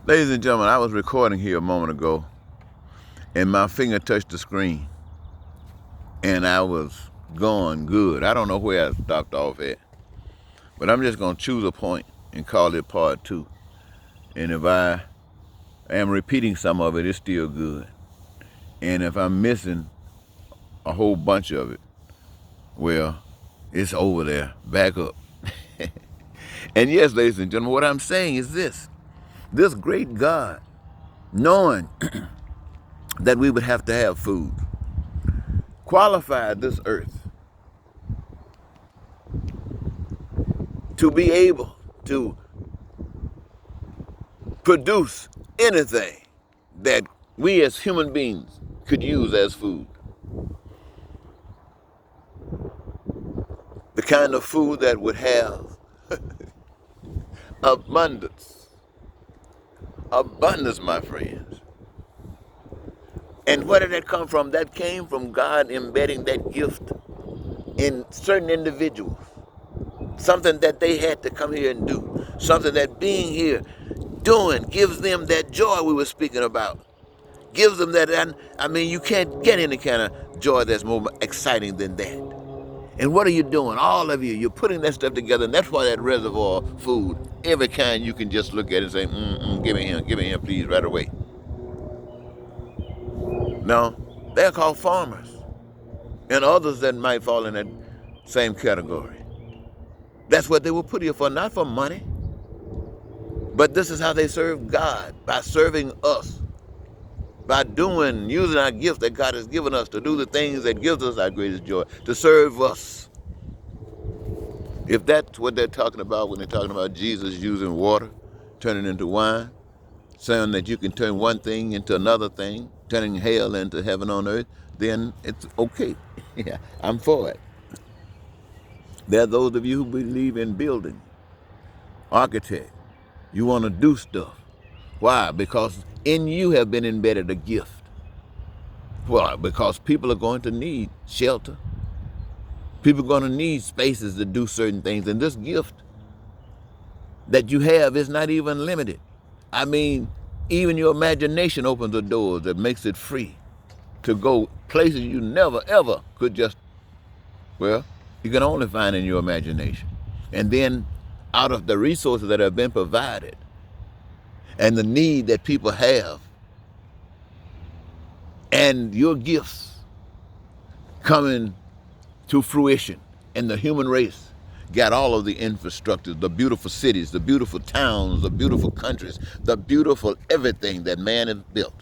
Ladies and gentlemen, I was recording here a moment ago, and my finger touched the screen, and I was going good. I don't know where I stopped off at, but I'm just going to choose a point and call it part two. And if I am repeating some of it, it's still good. And if I'm missing a whole bunch of it, well, it's over there. Back up. And yes, ladies and gentlemen, what I'm saying is this great God, knowing that we would have to have food, qualified this earth to be able to produce anything that we as human beings could use as food. The kind of food that would have abundance. Abundance, my friends. And where did that come from? That came from God embedding that gift in certain individuals. Something that they had to come here and do. Something that being here doing gives them that joy we were speaking about. Gives them that, I mean, you can't get any kind of joy that's more exciting than that. And what are you doing? All of you, you're putting that stuff together, and that's why that reservoir food, every kind you can just look at it and say, give me here, please, right away. No, they're called farmers, and others that might fall in that same category. That's what they were put here for, not for money. But this is how they serve God, by serving us, by using our gifts that God has given us to do the things that gives us our greatest joy, to serve us. If that's what they're talking about when they're talking about Jesus using water, turning into wine, saying that you can turn one thing into another thing, turning hell into heaven on earth, then it's okay. Yeah, I'm for it. There are those of you who believe in building, architect. You want to do stuff. Why? Because in you have been embedded a gift. Well, because people are going to need shelter. People are going to need spaces to do certain things. And this gift that you have is not even limited. I mean, even your imagination opens the doors that makes it free to go places you never, ever could just, well, you can only find in your imagination. And then out of the resources that have been provided and the need that people have and your gifts coming to fruition, and the human race got all of the infrastructure, the beautiful cities, the beautiful towns, the beautiful countries, the beautiful everything that man has built.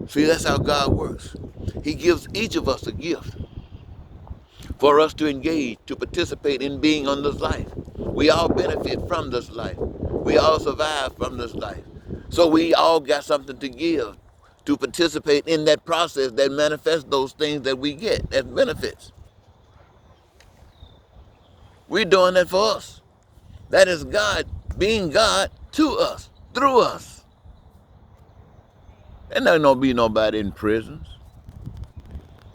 See, that's how God works. He gives each of us a gift for us to engage, to participate in being on this life. We all benefit from this life. We all survive from this life. So we all got something to give, to participate in that process that manifests those things that we get as benefits. We're doing that for us. That is God being God to us, through us. And there's not be nobody in prisons.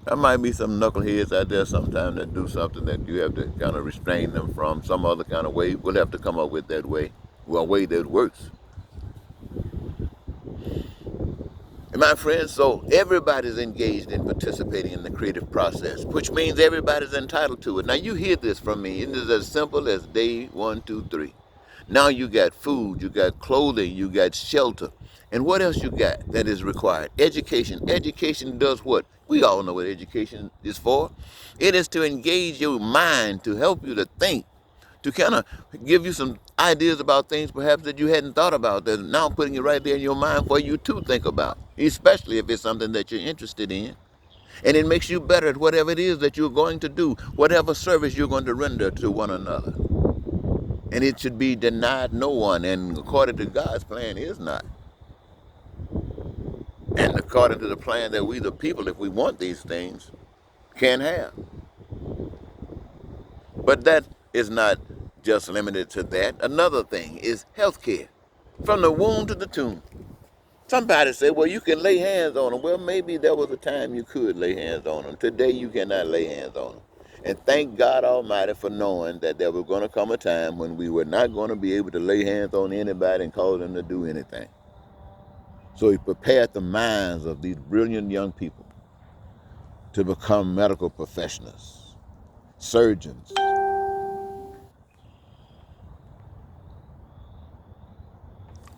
There might be some knuckleheads out there sometimes that do something that you have to kind of restrain them from some other kind of way. We'll have to come up with that way, well, a way that works. And my friends, so everybody's engaged in participating in the creative process, which means everybody's entitled to it. Now you hear this from me, and it's as simple as day 1, 2, 3. Now you got food, you got clothing, you got shelter. And what else you got that is required? Education. Education does what? We all know what education is for. It is to engage your mind, to help you to think, to kind of give you some ideas about things perhaps that you hadn't thought about, that now putting it right there in your mind for you to think about, especially if it's something that you're interested in. And it makes you better at whatever it is that you're going to do, whatever service you're going to render to one another. And it should be denied no one, and according to God's plan, is not. And according to the plan that we the people, if we want these things, can have. But that is not just limited to that. Another thing is health care, from the womb to the tomb. Somebody say, well, you can lay hands on them. Well, maybe there was a time you could lay hands on them. Today you cannot lay hands on them. And thank God Almighty for knowing that there was going to come a time when we were not going to be able to lay hands on anybody and cause them to do anything. So he prepared the minds of these brilliant young people to become medical professionals, surgeons,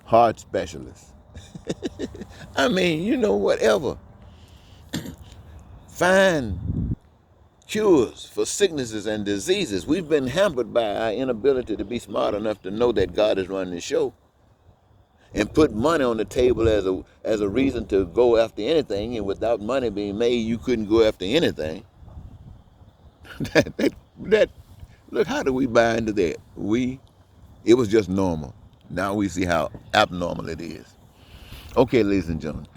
heart specialists. I mean, whatever. Find cures for sicknesses and diseases. We've been hampered by our inability to be smart enough to know that God is running the show and put money on the table as a reason to go after anything. And without money being made, you couldn't go after anything. that look, how do we buy into that? It was just normal. Now we see how abnormal it is. Okay, ladies and gentlemen.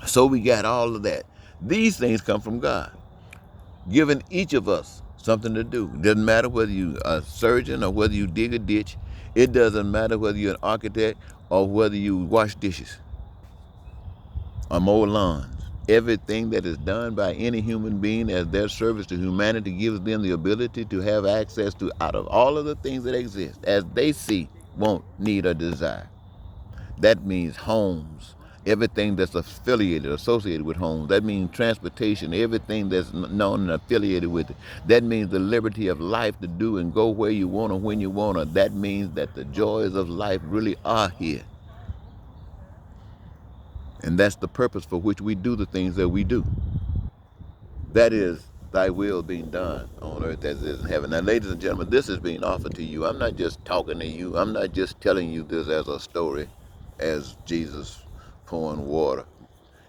So we got all of that. These things come from God, giving each of us something to do. It doesn't matter whether you're a surgeon or whether you dig a ditch. It doesn't matter whether you're an architect or whether you wash dishes or mow lawns. Everything that is done by any human being as their service to humanity gives them the ability to have access to, out of all of the things that exist, as they see, want, need, or desire. That means homes, everything that's associated with homes. That means transportation, everything that's known and affiliated with it. That means the liberty of life to do and go where you want or when you want to. That means that the joys of life really are here. And that's the purpose for which we do the things that we do. That is, thy will being done on earth as it is in heaven. Now, ladies and gentlemen, this is being offered to you. I'm not just talking to you. I'm not just telling you this as a story, as Jesus pouring water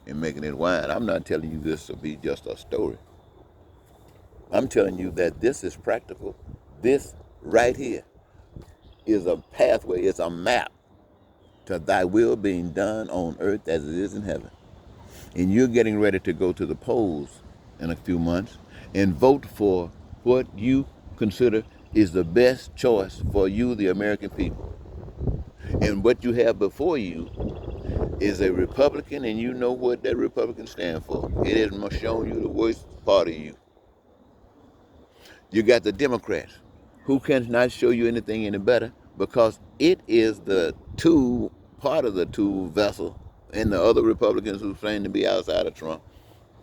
and making it wine. I'm not telling you this to be just a story. I'm telling you that this is practical. This right here is a pathway, it's a map to thy will being done on earth as it is in heaven. And you're getting ready to go to the polls in a few months and vote for what you consider is the best choice for you, the American people. And what you have before you is a Republican, and you know what that Republican stands for. It has shown you the worst part of you. You got the Democrats, who cannot show you anything any better because it is the part of the tool vessel, and the other Republicans who claim to be outside of Trump,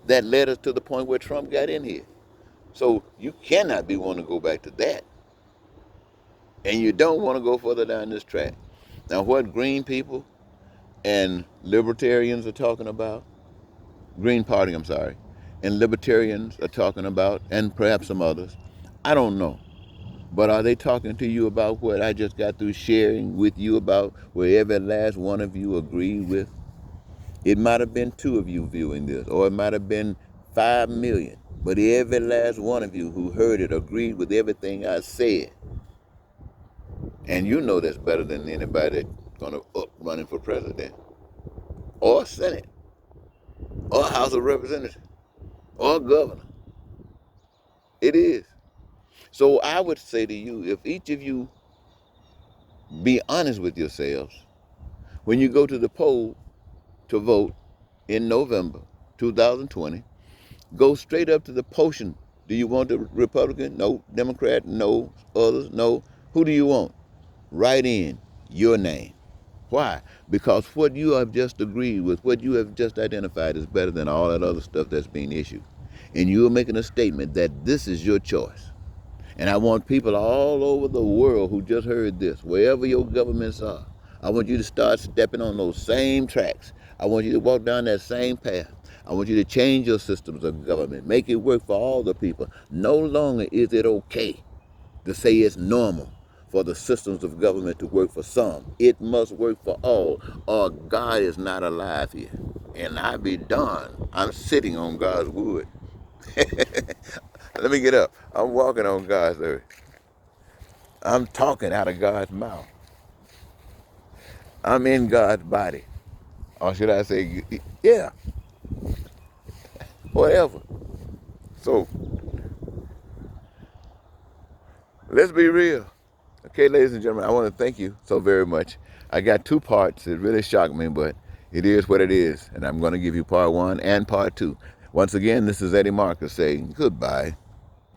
that led us to the point where Trump got in here. So you cannot be wanting to go back to that. And you don't want to go further down this track. Now, what green people and libertarians are talking about, Green Party, I'm sorry, and libertarians are talking about, and perhaps some others, I don't know. But are they talking to you about what I just got through sharing with you about, where every last one of you agreed with? It might have been 2 of you viewing this, or it might have been 5 million. But every last one of you who heard it agreed with everything I said. And you know that's better than anybody that's going to up running for president, or Senate, or House of Representatives, or governor. It is. So I would say to you, if each of you be honest with yourselves, when you go to the poll to vote in November 2020, go straight up to the portion. Do you want the Republican? No. Democrat? No. Others? No. Who do you want? Write in your name. Why? Because what you have just agreed with, what you have just identified, is better than all that other stuff that's being issued. And you are making a statement that this is your choice. And I want people all over the world who just heard this, wherever your governments are, I want you to start stepping on those same tracks. I want you to walk down that same path. I want you to change your systems of government. Make it work for all the people. No longer is it okay to say it's normal for the systems of government to work for some. It must work for all, or God is not alive here. And I be darned, I'm sitting on God's wood. Let me get up. I'm walking on God's earth. I'm talking out of God's mouth. I'm in God's body. Or should I say, yeah, whatever. So, let's be real. Okay, ladies and gentlemen, I want to thank you so very much. I got 2 parts. It really shocked me, but it is what it is. And I'm going to give you part 1 and part 2. Once again, this is Eddie Marcus saying goodbye.